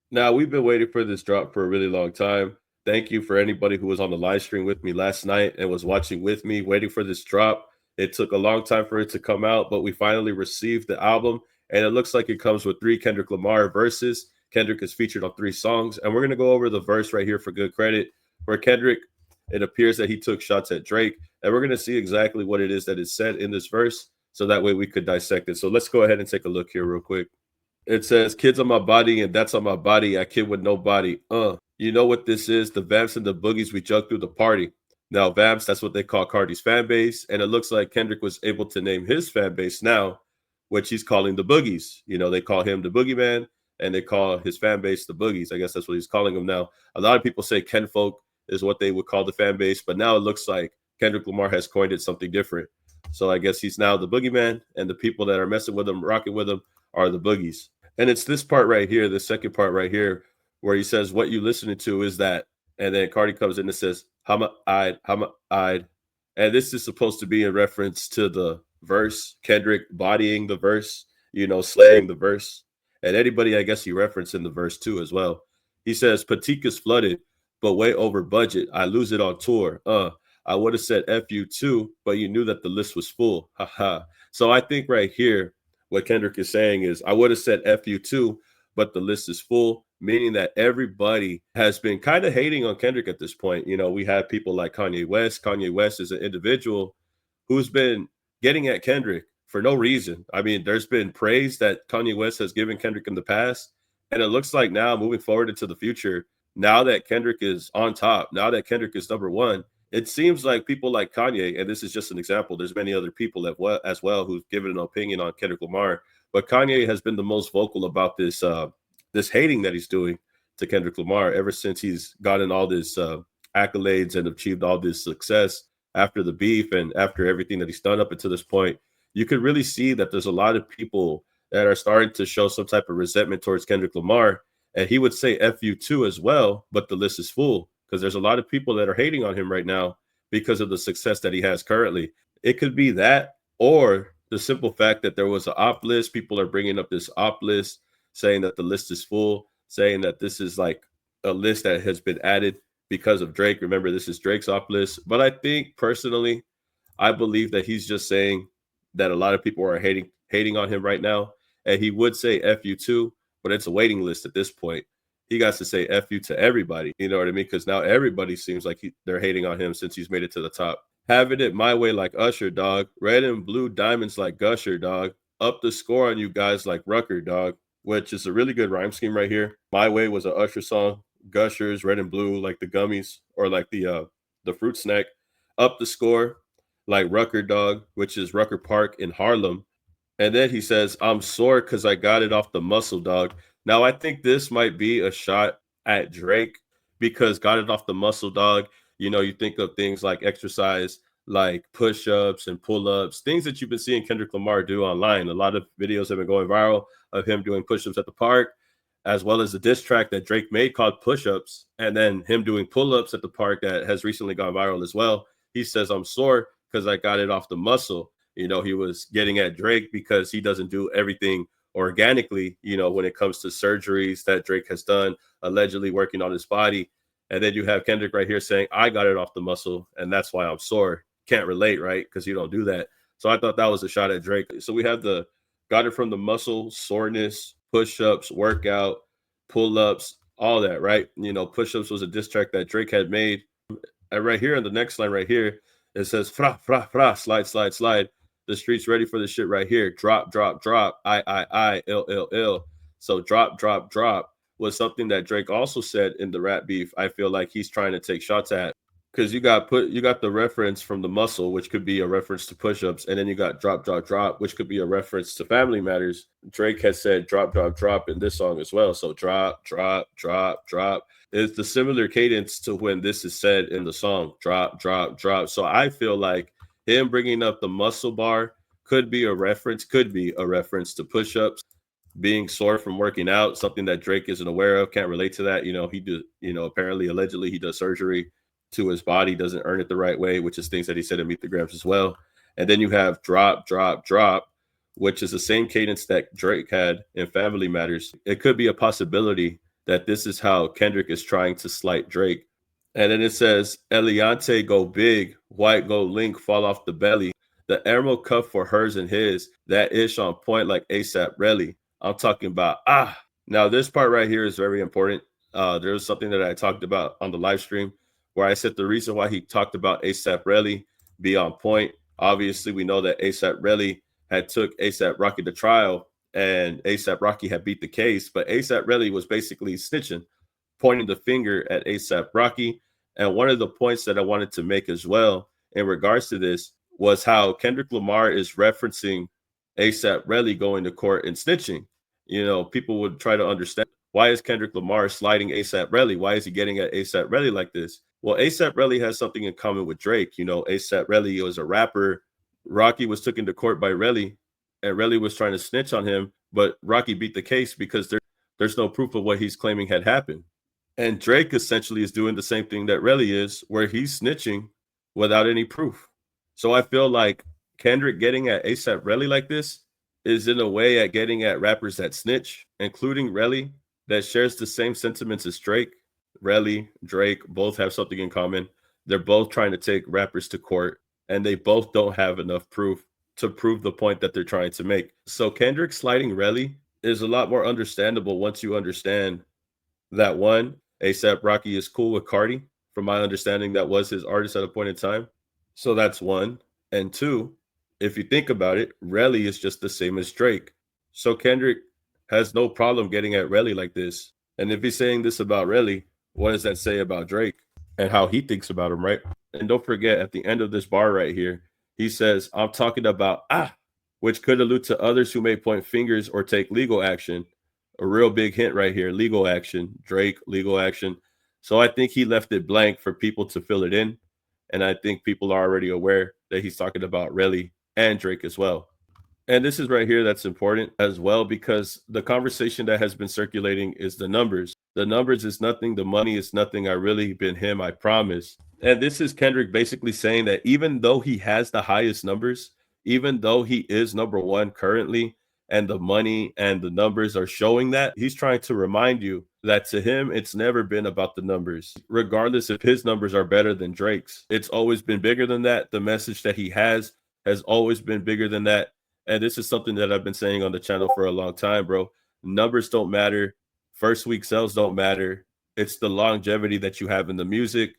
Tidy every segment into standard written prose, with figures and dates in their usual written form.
Now, we've been waiting for this drop for a really long time. Thank you for anybody who was on the live stream with me last night and was watching with me, waiting for this drop. It took a long time for it to come out, but we finally received the album, and it looks like it comes with 3 Kendrick Lamar verses. Kendrick is featured on 3 songs, and we're going to go over the verse right here for good credit. For Kendrick, it appears that he took shots at Drake, and we're going to see exactly what it is that is said in this verse, so that way we could dissect it. So let's go ahead and take a look here real quick. It says, "Kids on my body, and that's on my body. I kid with nobody. You know what this is? The vamps and the boogies we jug through the party." Now, vamps, that's what they call Carti's fan base, and it looks like Kendrick was able to name his fan base now, which he's calling the boogies. You know, they call him the boogeyman, and they call his fan base the boogies. I guess that's what he's calling them now. A lot of people say Ken folk is what they would call the fan base, but now it looks like Kendrick Lamar has coined it something different. So I guess he's now the boogeyman, and the people that are messing with him, rocking with him, are the boogies. And it's this part right here, the second part right here, where he says, "What you listening to is that." And then Cardi comes in and says, Hama I'd. And this is supposed to be in reference to the verse, Kendrick bodying the verse, slaying the verse. And anybody, I guess, he referenced in the verse too as well. He says, "Patika's flooded, but way over budget. I lose it on tour. I would have said F you too, but you knew that the list was full. Haha." So I think right here, what Kendrick is saying is, I would have said F you too, but the list is full, meaning that everybody has been kind of hating on Kendrick at this point. We have people like Kanye West. Kanye West is an individual who's been getting at Kendrick for no reason. I mean, there's been praise that Kanye West has given Kendrick in the past. And it looks like now, moving forward into the future, now that Kendrick is on top, now that Kendrick is number one, it seems like people like Kanye, and this is just an example, there's many other people as well who've given an opinion on Kendrick Lamar, but Kanye has been the most vocal about this hating that he's doing to Kendrick Lamar ever since he's gotten all this accolades and achieved all this success after the beef and after everything that he's done up until this point. You could really see that there's a lot of people that are starting to show some type of resentment towards Kendrick Lamar, and he would say F you too as well, but the list is full because there's a lot of people that are hating on him right now because of the success that he has currently. It could be that, or the simple fact that there was an op list. People are bringing up this op list, saying that the list is full, saying that this is like a list that has been added because of Drake. Remember, this is Drake's op list. But I think personally, I believe that he's just saying that a lot of people are hating on him right now, and he would say "F you too," but it's a waiting list at this point. He got to say "F you" to everybody. You know what I mean? Because now everybody seems like they're hating on him since he's made it to the top. Having it my way like Usher, dog. Red and blue diamonds like Gusher, dog. Up the score on you guys like Rucker, dog. Which is a really good rhyme scheme right here. My Way was a Usher song. Gushers, red and blue, like the gummies or like the fruit snack. Up the score, like Rucker, dog, which is Rucker Park in Harlem. And then he says, "I'm sore because I got it off the muscle, dog." Now, I think this might be a shot at Drake because got it off the muscle, dog. You think of things like exercise, like push ups and pull ups, things that you've been seeing Kendrick Lamar do online. A lot of videos have been going viral of him doing push ups at the park, as well as the diss track that Drake made called Push Ups, and then him doing pull ups at the park that has recently gone viral as well. He says, "I'm sore because I got it off the muscle." He was getting at Drake because he doesn't do everything organically, when it comes to surgeries that Drake has done, allegedly working on his body. And then you have Kendrick right here saying, "I got it off the muscle, and that's why I'm sore." Can't relate, right? Because you don't do that. So I thought that was a shot at Drake. So we have the got it from the muscle, soreness, push ups, workout, pull ups, all that, right? Push ups was a diss track that Drake had made. And right here in the next line, right here, it says, "Fra, fra, fra, slide, slide, slide. The streets ready for the shit right here. Drop, drop, drop. I, L, L, L." So drop, drop, drop was something that Drake also said in the rap beef. I feel like he's trying to take shots at because you got the reference from the muscle, which could be a reference to push-ups, and then you got drop, drop, drop, which could be a reference to Family Matters. Drake has said drop, drop, drop in this song as well. So drop, drop, drop, drop. It's the similar cadence to when this is said in the song. Drop, drop, drop. So I feel like him bringing up the muscle bar could be a reference to push-ups, being sore from working out, something that Drake isn't aware of, can't relate to that. He do, apparently, allegedly, he does surgery to his body, doesn't earn it the right way, which is things that he said in Meet the Grams as well. And then you have drop, drop, drop, which is the same cadence that Drake had in Family Matters. It could be a possibility that this is how Kendrick is trying to slight Drake. And then it says, Eliante go big, white go link, fall off the belly. The emerald cuff for hers and his, that ish on point like ASAP Relli. I'm talking about, ah. Now, this part right here is very important. There was something that I talked about on the live stream where I said the reason why he talked about ASAP Relli be on point. Obviously, we know that ASAP Relli had took ASAP Rocky to trial and ASAP Rocky had beat the case, but ASAP Relli was basically snitching, pointing the finger at ASAP Rocky. And one of the points that I wanted to make as well in regards to this was how Kendrick Lamar is referencing ASAP Relli going to court and snitching. You know, people would try to understand, why is Kendrick Lamar sliding ASAP Relli? Why is he getting at ASAP Relli like this? Well, ASAP Relli has something in common with Drake. You know, ASAP Relli was a rapper. Rocky was taken to court by Relli, and Relli was trying to snitch on him, but Rocky beat the case because there's no proof of what he's claiming had happened. And Drake essentially is doing the same thing that Relli is, where he's snitching without any proof. So I feel like Kendrick getting at ASAP Relli like this is in a way at getting at rappers that snitch, including Relli, that shares the same sentiments as Drake. Relli, Drake both have something in common. They're both trying to take rappers to court, and they both don't have enough proof to prove the point that they're trying to make. So Kendrick sliding Relli is a lot more understandable once you understand that one, ASAP Rocky is cool with Carti. From my understanding, that was his artist at a point in time. So that's one. And two, if you think about it, Relli is just the same as Drake. So Kendrick has no problem getting at Relli like this. And if he's saying this about Relli, what does that say about Drake and how he thinks about him, right? And don't forget, at the end of this bar right here, he says, I'm talking about which could allude to others who may point fingers or take legal action. A real big hint right here, legal action, Drake, legal action. So I think he left it blank for people to fill it in. And I think people are already aware that he's talking about Relli and Drake as well. And this is right here that's important as well, because the conversation that has been circulating is the numbers. The numbers is nothing. The money is nothing. I really been him. I promise. And this is Kendrick basically saying that even though he has the highest numbers, even though he is number one currently, and the money and the numbers are showing that, he's trying to remind you that to him, it's never been about the numbers. Regardless if his numbers are better than Drake's, it's always been bigger than that. The message that he has always been bigger than that. And this is something that I've been saying on the channel for a long time, bro. Numbers don't matter. First week sales don't matter. It's the longevity that you have in the music,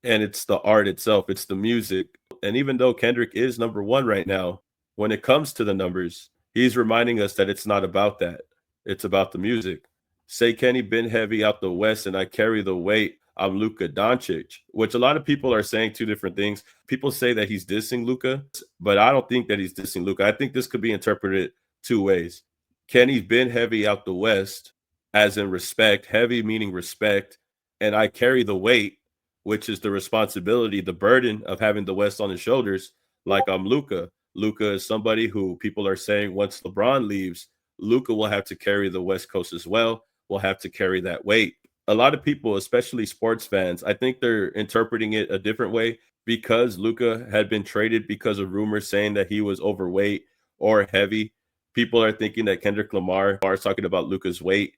and it's the art itself. It's the music. And even though Kendrick is number one right now, when it comes to the numbers, he's reminding us that it's not about that. It's about the music. Say Kenny been heavy out the West and I carry the weight. I'm Luka Doncic, which a lot of people are saying two different things. People say that he's dissing Luka, but I don't think that he's dissing Luka. I think this could be interpreted two ways. Kenny's been heavy out the West, as in respect, heavy meaning respect, and I carry the weight, which is the responsibility, the burden of having the West on his shoulders, like I'm Luka. Luka is somebody who people are saying once LeBron leaves, Luka will have to carry the West Coast as well, will have to carry that weight. A lot of people, especially sports fans, I think they're interpreting it a different way because Luka had been traded because of rumors saying that he was overweight or heavy. People are thinking that Kendrick Lamar is talking about Luka's weight,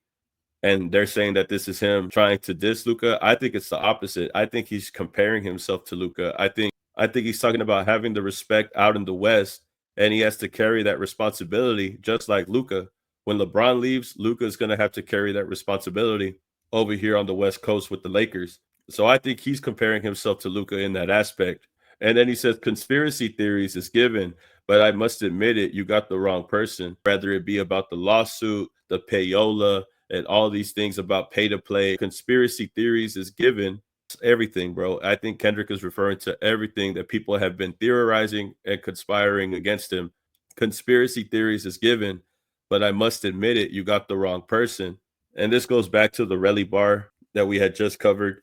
and they're saying that this is him trying to diss Luka. I think it's the opposite. I think he's comparing himself to Luka. I think he's talking about having the respect out in the West, and he has to carry that responsibility just like Luka. When LeBron leaves, Luka is going to have to carry that responsibility over here on the West Coast with the Lakers. So I think he's comparing himself to Luka in that aspect. And then he says conspiracy theories is given, but I must admit it, you got the wrong person. Whether it be about the lawsuit, the payola, and all these things about pay to play, conspiracy theories is given. Everything, bro. I think Kendrick is referring to everything that people have been theorizing and conspiring against him. Conspiracy theories is given, but I must admit it, you got the wrong person. And this goes back to the Relli bar that we had just covered.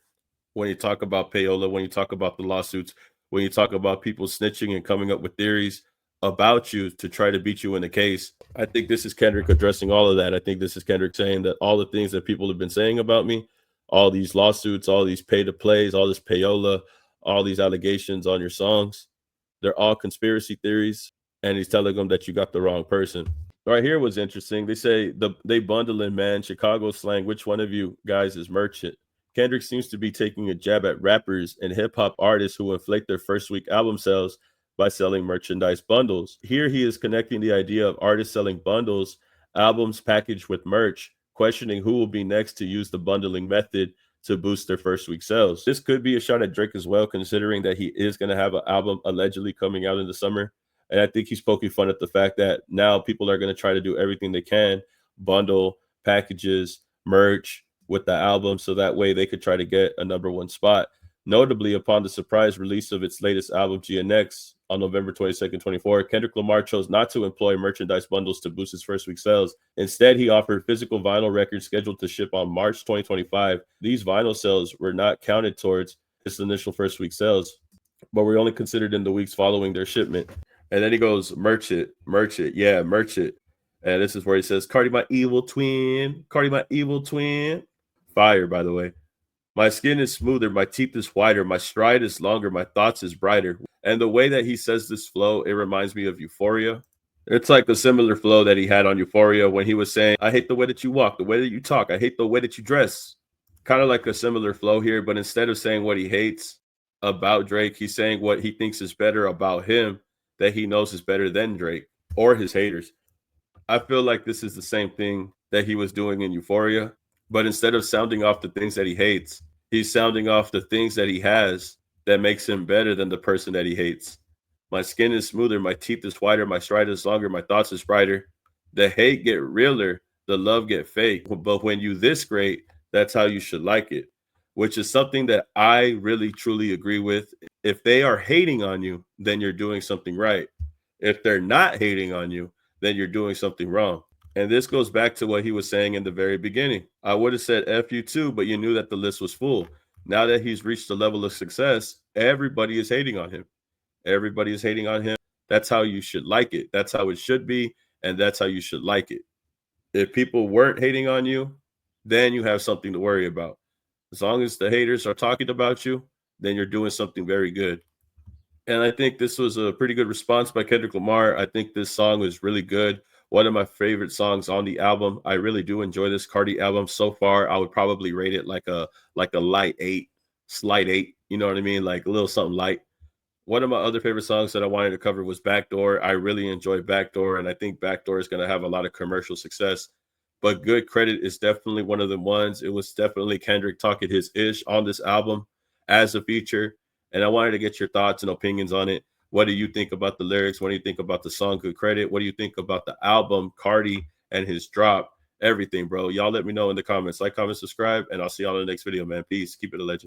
When you talk about payola, when you talk about the lawsuits, when you talk about people snitching and coming up with theories about you to try to beat you in the case, I think this is Kendrick addressing all of that. I think this is Kendrick saying that all the things that people have been saying about me, all these lawsuits, all these pay to plays, all this payola, all these allegations on your songs, they're all conspiracy theories. And he's telling them that you got the wrong person. Right here was interesting. They say they bundling, man. Chicago slang. Which one of you guys is merchant? Kendrick seems to be taking a jab at rappers and hip hop artists who inflate their first week album sales by selling merchandise bundles. Here he is connecting the idea of artists selling bundles, albums packaged with merch, questioning who will be next to use the bundling method to boost their first week sales. This could be a shot at Drake as well, considering that he is going to have an album allegedly coming out in the summer. And I think he's poking fun at the fact that now people are going to try to do everything they can, bundle packages, merch with the album, so that way they could try to get a #1 spot. Notably, upon the surprise release of its latest album, GNX, on November 22nd, 24, Kendrick Lamar chose not to employ merchandise bundles to boost his first week sales. Instead, he offered physical vinyl records scheduled to ship on March 2025. These vinyl sales were not counted towards his initial first week sales, but were only considered in the weeks following their shipment. And then he goes, merch it, yeah, merch it. And this is where he says, Carti, my evil twin, Carti, my evil twin. Fire, by the way. My skin is smoother, my teeth is whiter, my stride is longer, my thoughts is brighter. And the way that he says this flow, it reminds me of Euphoria. It's like a similar flow that he had on Euphoria when he was saying, I hate the way that you walk, the way that you talk, I hate the way that you dress. Kind of like a similar flow here, but instead of saying what he hates about Drake, he's saying what he thinks is better about him that he knows is better than Drake or his haters. I feel like this is the same thing that he was doing in Euphoria, but instead of sounding off the things that he hates, he's sounding off the things that he has that makes him better than the person that he hates. My skin is smoother, my teeth is whiter, my stride is longer, my thoughts is brighter. The hate get realer, the love get fake. But when you this great, that's how you should like it, which is something that I really truly agree with. If they are hating on you, then you're doing something right. If they're not hating on you, then you're doing something wrong. And this goes back to what he was saying in the very beginning. I would have said F you too, but you knew that the list was full. Now that he's reached a level of success, everybody is hating on him. Everybody is hating on him. That's how you should like it. That's how it should be. And that's how you should like it. If people weren't hating on you, then you have something to worry about. As long as the haters are talking about you, then you're doing something very good. And I think this was a pretty good response by Kendrick Lamar. I think this song was really good. One of my favorite songs on the album. I really do enjoy this Carti album so far. I would probably rate it like a light 8, slight 8. You know what I mean? Like a little something light. One of my other favorite songs that I wanted to cover was Backdoor. I really enjoy Backdoor, and I think Backdoor is going to have a lot of commercial success. But Good Credit is definitely one of the ones. It was definitely Kendrick talking his ish on this album as a feature. And I wanted to get your thoughts and opinions on it. What do you think about the lyrics? What do you think about the song Good Credit? What do you think about the album, Carti, and his drop? Everything, bro. Y'all let me know in the comments. Like, comment, subscribe, and I'll see y'all in the next video, man. Peace. Keep it a legend.